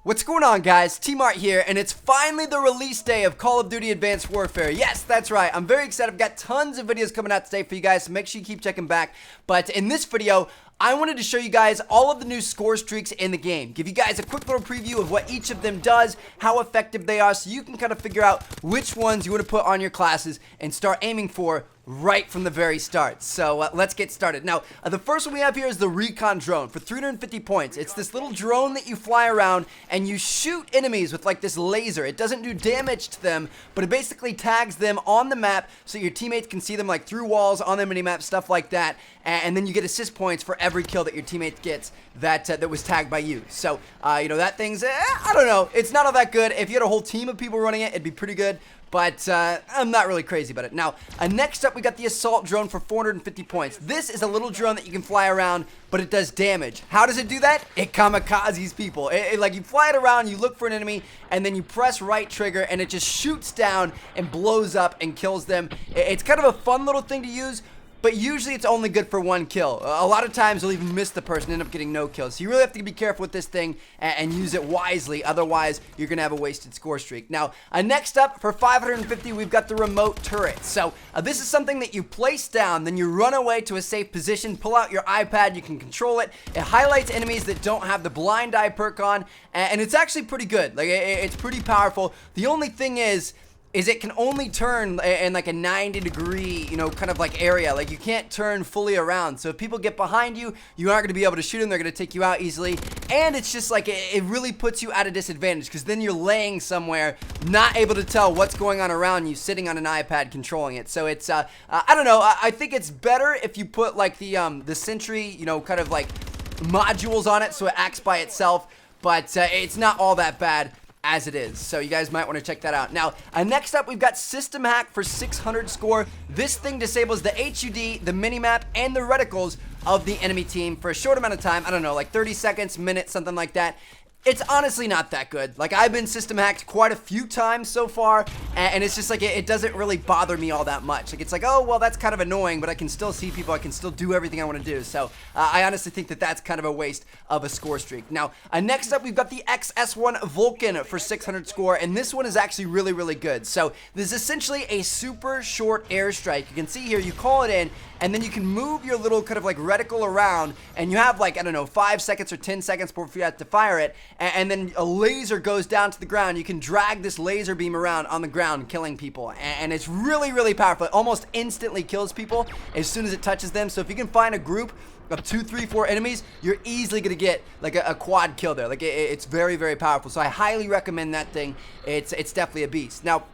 What's going on, guys? T-Mart here, and it's finally the release day of Call of Duty Advanced Warfare. Yes, that's right. I'm very excited. I've got tons of videos coming out today for you guys, so make sure you keep checking back. But in this video, I wanted to show you guys all of the new score streaks in the game. Give you guys a quick little preview of what each of them does, how effective they are, so you can kind of figure out which ones you want to put on your classes and start aiming for right from the very start. So let's get started. Now, the first one we have here is the Recon Drone for 350 points. It's this little drone that you fly around and you shoot enemies with like this laser. It doesn't do damage to them, but it basically tags them on the map so your teammates can see them like through walls, on the minimap, stuff like that. And then you get assist points for every kill that your teammate gets that was tagged by you. So, you know, that thing's, I don't know, it's not all that good. If you had a whole team of people running it, it'd be pretty good. But I'm not really crazy about it. Now, next up, we got the Assault Drone for 450 points. This is a little drone that you can fly around, but it does damage. How does it do that? It kamikazes people. Like, you fly it around, you look for an enemy, and then you press right trigger, and it just shoots down and blows up and kills them. It's kind of a fun little thing to use, but usually it's only good for one kill. A lot of times you'll even miss the person and end up getting no kills. So you really have to be careful with this thing and use it wisely. Otherwise, you're going to have a wasted score streak. Now, next up, for 550, we've got the remote turret. So this is something that you place down, then you run away to a safe position, pull out your iPad, you can control it. It highlights enemies that don't have the blind eye perk on, and it's actually pretty good. Like, it's pretty powerful. The only thing is it can only turn in like a 90-degree, you know, kind of like area. Like, you can't turn fully around. So if people get behind you, you aren't going to be able to shoot them. They're going to take you out easily. And it's just like, it really puts you at a disadvantage because then you're laying somewhere, not able to tell what's going on around you, sitting on an iPad controlling it. So it's, I don't know. I think it's better if you put like the Sentry, you know, kind of like modules on it so it acts by itself. But it's not all that bad as it is, so you guys might want to check that out. Now, next up, we've got System Hack for 600 score. This thing disables the HUD, the minimap, and the reticles of the enemy team for a short amount of time. I don't know, like 30 seconds, minute, something like that. It's honestly not that good. Like, I've been system hacked quite a few times so far, and it's just like, it doesn't really bother me all that much. Like, it's like, oh, well, that's kind of annoying, but I can still see people, I can still do everything I want to do. So, I honestly think that that's kind of a waste of a score streak. Now, next up, we've got the XS1 Vulcan for 600 score, and this one is actually really, really good. So, this is essentially a super short airstrike. You can see here, you call it in, and then you can move your little kind of like reticle around, and you have like, I don't know, 5 seconds or 10 seconds before you have to fire it, and then a laser goes down to the ground. You can drag this laser beam around on the ground, killing people, and it's really, really powerful. It almost instantly kills people as soon as it touches them. So if you can find a group of 2, 3, 4 enemies, you're easily gonna get like a quad kill there. Like, it's very, very powerful. So I highly recommend that thing. It's definitely a beast. Now,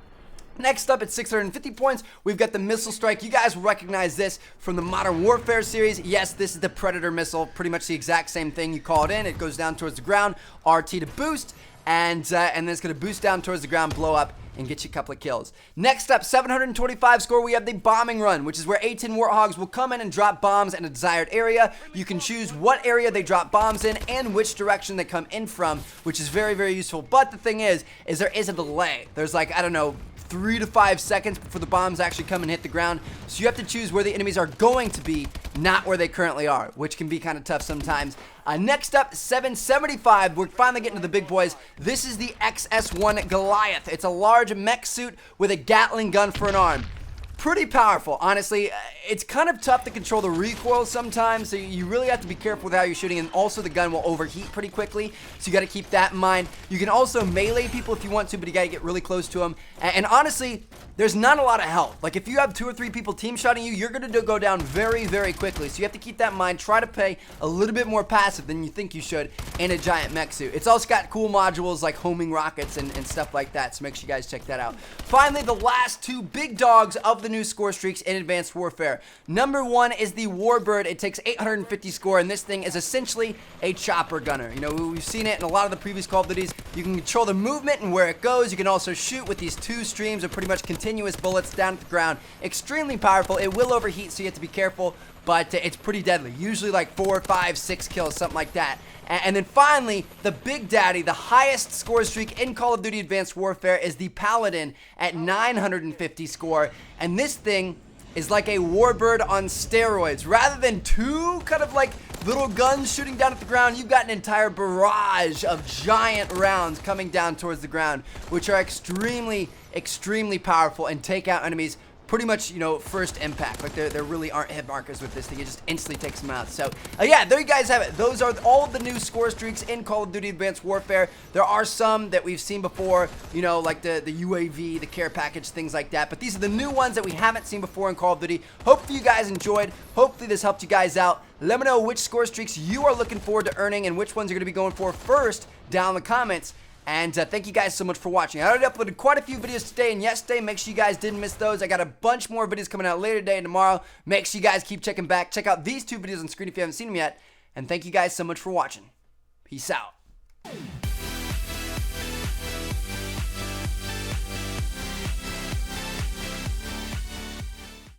next up at 650 points, we've got the Missile Strike. You guys will recognize this from the Modern Warfare series. Yes, this is the Predator missile, pretty much the exact same thing. You call it in, it goes down towards the ground, RT to boost, and then it's going to boost down towards the ground, blow up, and get you a couple of kills. Next up, 725 score, we have the Bombing Run, which is where A-10 Warthogs will come in and drop bombs in a desired area. You can choose what area they drop bombs in and which direction they come in from, which is very, very useful. But the thing is there is a delay. There's like, I don't know, 3 to 5 seconds before the bombs actually come and hit the ground. So you have to choose where the enemies are going to be, not where they currently are, which can be kind of tough sometimes. Next up, 775. We're finally getting to the big boys. This is the XS1 Goliath. It's a large mech suit with a Gatling gun for an arm. Pretty powerful, honestly. It's kind of tough to control the recoil sometimes, so you really have to be careful with how you're shooting, and also the gun will overheat pretty quickly, so you got to keep that in mind. You can also melee people if you want to, but you got to get really close to them. And honestly, there's not a lot of health. Like, if you have 2 or 3 people team shotting you, you're going to go down very, very quickly, so you have to keep that in mind. Try to play a little bit more passive than you think you should in a giant mech suit. It's also got cool modules like homing rockets and stuff like that, so make sure you guys check that out. Finally, the last 2 big dogs of the new score streaks in Advanced Warfare. Number 1 is the Warbird. It takes 850 score, and this thing is essentially a chopper gunner. You know, we've seen it in a lot of the previous Call of Duties. You can control the movement and where it goes. You can also shoot with these 2 streams of pretty much continuous bullets down at the ground. Extremely powerful. It will overheat, so you have to be careful, but it's pretty deadly. Usually like 4, 5, 6 kills, something like that. And then finally, the big daddy, the highest score streak in Call of Duty Advanced Warfare is the Paladin at 950 score. And this thing is like a warbird on steroids. Rather than two kind of like little guns shooting down at the ground, you've got an entire barrage of giant rounds coming down towards the ground, which are extremely powerful and take out enemies pretty much, you know, first impact. Like there really aren't hit markers with this thing. It just instantly takes them out. So yeah, there you guys have it. Those are all of the new score streaks in Call of Duty Advanced Warfare. There are some that we've seen before, you know, like the UAV, the care package, things like that. But these are the new ones that we haven't seen before in Call of Duty. Hopefully you guys enjoyed. Hopefully this helped you guys out. Let me know which score streaks you are looking forward to earning and which ones you're going to be going for first down in the comments. And thank you guys so much for watching. I already uploaded quite a few videos today and yesterday. Make sure you guys didn't miss those. I got a bunch more videos coming out later today and tomorrow. Make sure you guys keep checking back. Check out these two videos on screen if you haven't seen them yet. And thank you guys so much for watching. Peace out.